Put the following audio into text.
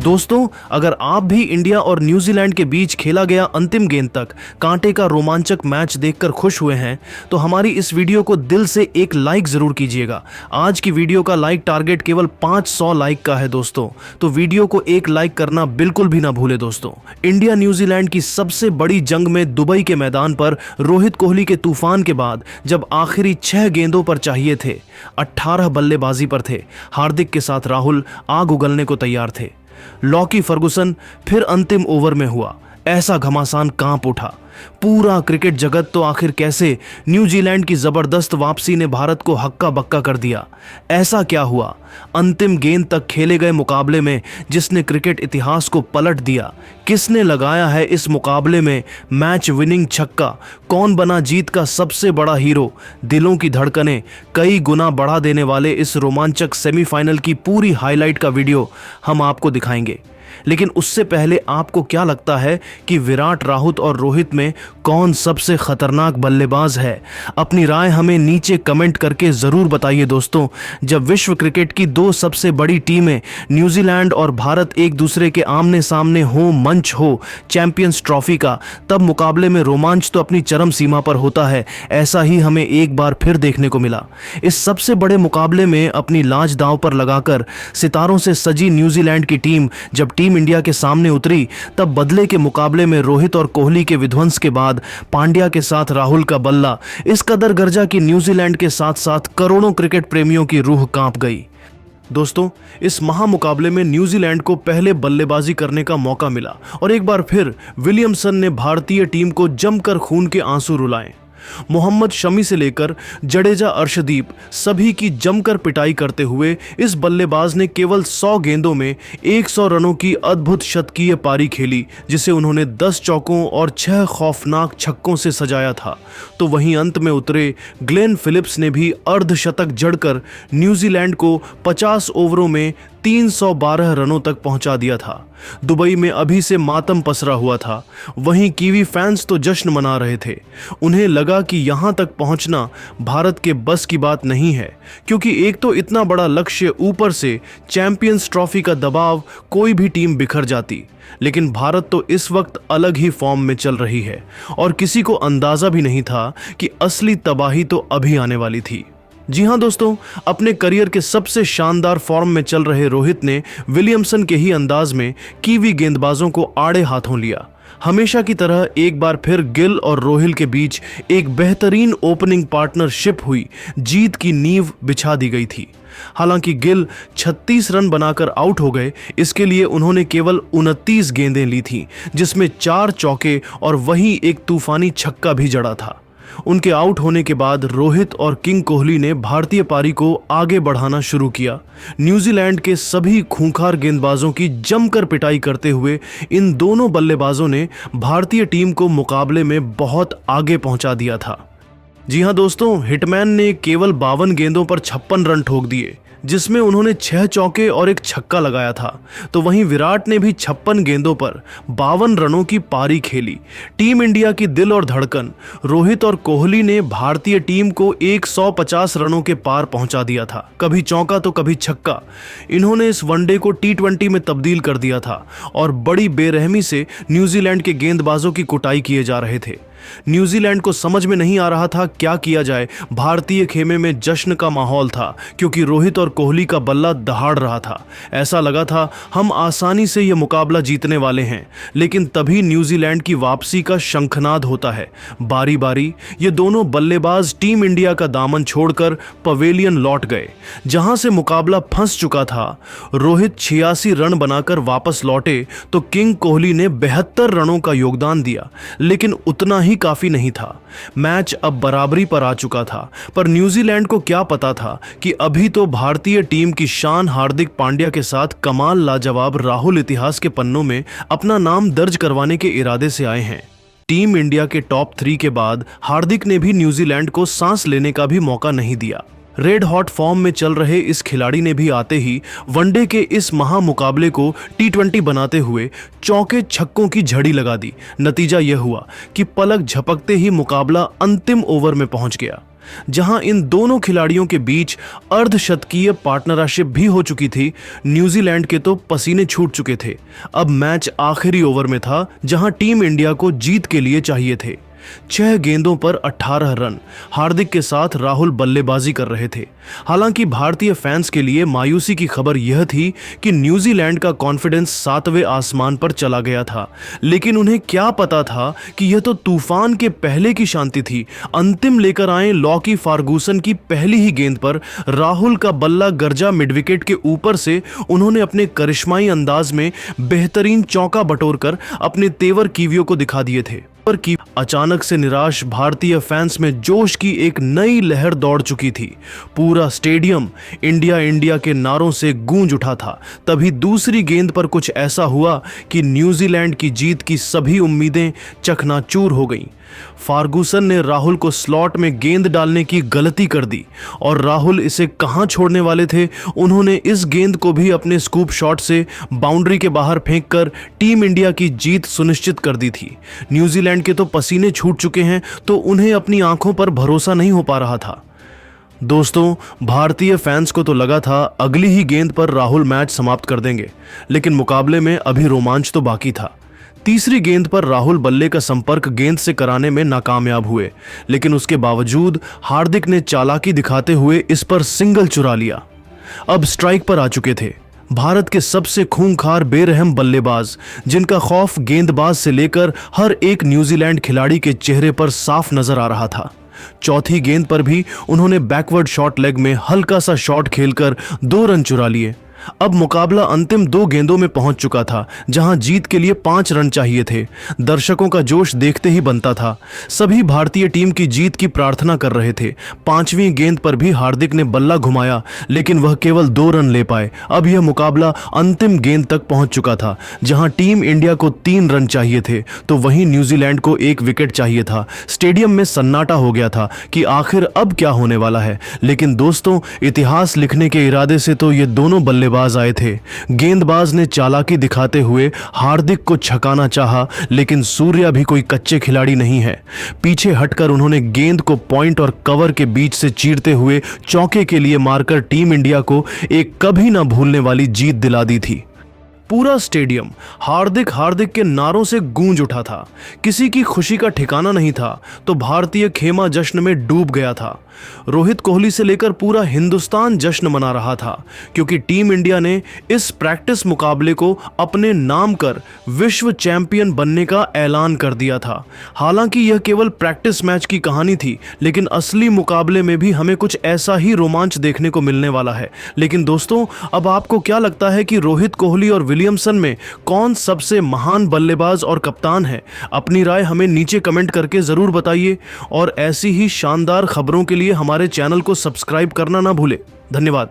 दोस्तों, अगर आप भी इंडिया और न्यूजीलैंड के बीच खेला गया अंतिम गेंद तक कांटे का रोमांचक मैच देखकर खुश हुए हैं तो हमारी इस वीडियो को दिल से एक लाइक जरूर कीजिएगा। आज की वीडियो का लाइक टारगेट केवल 500 लाइक का है दोस्तों, तो वीडियो को एक लाइक करना बिल्कुल भी ना भूले दोस्तों। इंडिया न्यूजीलैंड की सबसे बड़ी जंग में दुबई के मैदान पर रोहित कोहली के तूफान के बाद जब आखिरी 6 गेंदों पर चाहिए थे, 18 बल्लेबाजी पर थे, हार्दिक के साथ राहुल आग उगलने को तैयार थे। लॉकी फर्गुसन फिर अंतिम ओवर में हुआ, ऐसा घमासान कांप उठा। पूरा क्रिकेट जगत तो आखिर कैसे न्यूजीलैंड की जबरदस्त वापसी ने भारत को हक्का बक्का कर दिया। ऐसा क्या हुआ अंतिम गेंद तक खेले गए मुकाबले में जिसने क्रिकेट इतिहास को पलट दिया? किसने लगाया है इस मुकाबले में मैच विनिंग छक्का? कौन बना जीत का सबसे बड़ा हीरो? दिलों की धड़कनें कई गुना बढ़ा देने वाले इस रोमांचक सेमीफाइनल की पूरी हाईलाइट का वीडियो हम आपको दिखाएंगे। लेकिन उससे पहले आपको क्या लगता है कि विराट, राहुल और रोहित में कौन सबसे खतरनाक बल्लेबाज है? अपनी राय हमें नीचे कमेंट करके जरूर बताइए दोस्तों। जब विश्व क्रिकेट की दो सबसे बड़ी टीमें न्यूजीलैंड और भारत एक दूसरे के आमने सामने हो, मंच हो चैंपियंस ट्रॉफी का, तब मुकाबले में रोमांच तो अपनी चरम सीमा पर होता है। ऐसा ही हमें एक बार फिर देखने को मिला। इस सबसे बड़े मुकाबले में अपनी लाज दांव पर लगाकर सितारों से सजी न्यूजीलैंड की टीम जब टीम इंडिया के सामने उतरी, तब बदले के मुकाबले में रोहित और कोहली के विध्वंस के बाद पांड्या के साथ राहुल का बल्ला इस कदर गरजा कि न्यूजीलैंड के साथ साथ करोड़ों क्रिकेट प्रेमियों की रूह कांप गई। दोस्तों, इस महामुकाबले में न्यूजीलैंड को पहले बल्लेबाजी करने का मौका मिला और एक बार फिर विलियमसन ने भारतीय टीम को जमकर खून के आंसू रुलाए। मोहम्मद शमी से लेकर जडेजा, अर्शदीप सभी की जमकर पिटाई करते हुए इस बल्लेबाज ने केवल 100 गेंदों में 100 रनों की अद्भुत शतकीय पारी खेली, जिसे उन्होंने 10 चौकों और 6 खौफनाक छक्कों से सजाया था। तो वहीं अंत में उतरे ग्लेन फिलिप्स ने भी अर्धशतक जड़कर न्यूजीलैंड को 50 ओवरों में 312 रनों तक पहुंचा दिया था। दुबई में अभी से मातम पसरा हुआ था। वहीं कीवी फैंस तो जश्न मना रहे थे। उन्हें लगा कि यहां तक पहुंचना भारत के बस की बात नहीं है, क्योंकि एक तो इतना बड़ा लक्ष्य, ऊपर से चैंपियंस ट्रॉफी का दबाव, कोई भी टीम बिखर जाती। लेकिन भारत तो इस वक्त अलग ही फॉर्म में चल रही है और किसी को अंदाजा भी नहीं था कि असली तबाही तो अभी आने वाली थी। जी हां दोस्तों, अपने करियर के सबसे शानदार फॉर्म में चल रहे रोहित ने विलियमसन के ही अंदाज में कीवी गेंदबाजों को आड़े हाथों लिया। हमेशा की तरह एक बार फिर गिल और रोहिल के बीच एक बेहतरीन ओपनिंग पार्टनरशिप हुई, जीत की नींव बिछा दी गई थी। हालांकि गिल 36 रन बनाकर आउट हो गए। इसके लिए उन्होंने केवल 29 गेंदें ली थीं, जिसमें 4 चौके और वहीं एक तूफानी छक्का भी जड़ा था। उनके आउट होने के बाद रोहित और किंग कोहली ने भारतीय पारी को आगे बढ़ाना शुरू किया। न्यूजीलैंड के सभी खूंखार गेंदबाजों की जमकर पिटाई करते हुए इन दोनों बल्लेबाजों ने भारतीय टीम को मुकाबले में बहुत आगे पहुंचा दिया था। जी हां दोस्तों, हिटमैन ने केवल 52 गेंदों पर 56 रन ठोक दिए, जिसमें उन्होंने 6 चौके और एक छक्का लगाया था। तो वहीं विराट ने भी 56 गेंदों पर 52 रनों की पारी खेली। टीम इंडिया की दिल और धड़कन रोहित और कोहली ने भारतीय टीम को 150 रनों के पार पहुंचा दिया था। कभी चौका तो कभी छक्का। इन्होंने इस वनडे को T20 में तब्दील कर दिया था और बड़ी बेरहमी से न्यूजीलैंड के गेंदबाजों की कुटाई किए जा रहे थे। न्यूजीलैंड को समझ में नहीं आ रहा था क्या किया जाए। भारतीय खेमे में जश्न का माहौल था, क्योंकि रोहित और कोहली का बल्ला दहाड़ रहा था। ऐसा लगा था हम आसानी से यह मुकाबला जीतने वाले हैं। लेकिन तभी न्यूजीलैंड की वापसी का शंखनाद होता है। बारी बारी ये दोनों बल्लेबाज टीम इंडिया का दामन छोड़कर पवेलियन लौट गए, जहां से मुकाबला फंस चुका था। रोहित 86 रन बनाकर वापस लौटे तो किंग कोहली ने 72 रनों का योगदान दिया, लेकिन उतना ही काफी नहीं था। मैच अब बराबरी पर आ चुका था, पर न्यूजीलैंड को क्या पता था कि अभी तो भारतीय टीम की शान हार्दिक पांड्या के साथ कमाल लाजवाब राहुल इतिहास के पन्नों में अपना नाम दर्ज करवाने के इरादे से आए हैं। टीम इंडिया के टॉप 3 के बाद हार्दिक ने भी न्यूजीलैंड को सांस लेने का भी मौका नहीं दिया। रेड हॉट फॉर्म में चल रहे इस खिलाड़ी ने भी आते ही वनडे के इस महामुकाबले को T20 बनाते हुए चौके छक्कों की झड़ी लगा दी। नतीजा यह हुआ कि पलक झपकते ही मुकाबला अंतिम ओवर में पहुंच गया। जहां इन दोनों खिलाड़ियों के बीच अर्धशतकीय पार्टनरशिप भी हो चुकी थी। न्यूजीलैंड के तो पसीने छूट चुके थे। अब मैच आखिरी ओवर में था, जहां टीम इंडिया को जीत के लिए चाहिए थे। 6 गेंदों पर 18 रन। हार्दिक के साथ राहुल बल्लेबाजी कर रहे थे। हालांकि भारतीय फैंस के लिए मायूसी की खबर यह थी कि न्यूजीलैंड का कॉन्फिडेंस 7वें आसमान पर चला गया था। लेकिन उन्हें क्या पता था कि यह तो तूफान के पहले की शांति थी। अंतिम लेकर आए लॉकी फर्गुसन की पहली ही गेंद पर राहुल का बल्ला गरजा मिडविकेट के ऊपर से उन्होंने अपने करिश्माई अंदाज में बेहतरीन चौका बटोरकर अपने तेवर कीवियों को दिखा दिए थे। की अचानक से निराश भारतीय फैंस में जोश की एक नई लहर दौड़ चुकी थी। पूरा स्टेडियम इंडिया इंडिया के नारों से गूंज उठा था। तभी दूसरी गेंद पर कुछ ऐसा हुआ कि न्यूजीलैंड की जीत की सभी उम्मीदें चकनाचूर हो गईं। फर्गुसन ने राहुल को स्लॉट में गेंद डालने की गलती कर दी और राहुल इसे कहां छोड़ने वाले थे। उन्होंने इस गेंद को भी अपने स्कूप शॉट से बाउंड्री के बाहर फेंककर टीम इंडिया की जीत सुनिश्चित कर दी थी। न्यूजीलैंड के तो पसीने छूट चुके हैं, तो उन्हें अपनी आंखों पर भरोसा नहीं हो पा रहा था। दोस्तों, भारतीय फैंस को तो लगा था अगली ही गेंद पर राहुल मैच समाप्त कर देंगे, लेकिन मुकाबले में अभी रोमांच तो बाकी था। तीसरी गेंद पर राहुल बल्ले का संपर्क गेंद से कराने में नाकामयाब हुए, लेकिन उसके बावजूद हार्दिक ने चालाकी दिखाते हुए इस पर सिंगल चुरा लिया। अब स्ट्राइक पर आ चुके थे भारत के सबसे खूंखार बेरहम बल्लेबाज, जिनका खौफ गेंदबाज से लेकर हर एक न्यूजीलैंड खिलाड़ी के चेहरे पर साफ नजर आ रहा था। चौथी गेंद पर भी उन्होंने बैकवर्ड शॉट लेग में हल्का सा शॉट खेलकर 2 रन चुरा लिए। अब मुकाबला अंतिम 2 गेंदों में पहुंच चुका था, जहां जीत के लिए 5 रन चाहिए थे। दर्शकों का जोश देखते ही बनता था। सभी भारतीय टीम की जीत की प्रार्थना कर रहे थे। 5वीं गेंद पर भी हार्दिक ने बल्ला घुमाया, लेकिन वह केवल 2 रन ले पाए। अब यह मुकाबला अंतिम गेंद तक पहुंच चुका था, जहां टीम इंडिया को 3 रन चाहिए थे, तो वहीं न्यूजीलैंड को 1 विकेट चाहिए था। स्टेडियम में सन्नाटा हो गया था कि आखिर अब क्या होने वाला है। लेकिन दोस्तों, इतिहास लिखने के इरादे से तो ये दोनों बल्लेबाज आए थे। गेंदबाज ने चालाकी दिखाते हुए हार्दिक को छकाना चाहा, लेकिन सूर्या भी कोई कच्चे खिलाड़ी नहीं है। पीछे हटकर उन्होंने गेंद को पॉइंट और कवर के बीच से चीरते हुए चौके के लिए मारकर टीम इंडिया को एक कभी ना भूलने वाली जीत दिला दी थी। पूरा स्टेडियम हार्दिक हार्दिक के नारों से गूंज उठा था। किसी की खुशी का ठिकाना नहीं था, तो भारतीय खेमा जश्न में डूब गया था। रोहित कोहली से लेकर पूरा हिंदुस्तान जश्न मना रहा था, क्योंकि टीम इंडिया ने इस प्रैक्टिस मुकाबले को अपने नाम कर विश्व चैंपियन बनने का ऐलान कर दिया था। हालांकि यह केवल प्रैक्टिस मैच की कहानी थी, लेकिन असली मुकाबले में भी हमें कुछ ऐसा ही रोमांच देखने को मिलने वाला है। लेकिन दोस्तों, अब आपको क्या लगता है कि रोहित कोहली और विलियमसन में कौन सबसे महान बल्लेबाज और कप्तान है? अपनी राय हमें नीचे कमेंट करके जरूर बताइए, और ऐसी ही शानदार खबरों के लिए हमारे चैनल को सब्सक्राइब करना ना भूलें। धन्यवाद।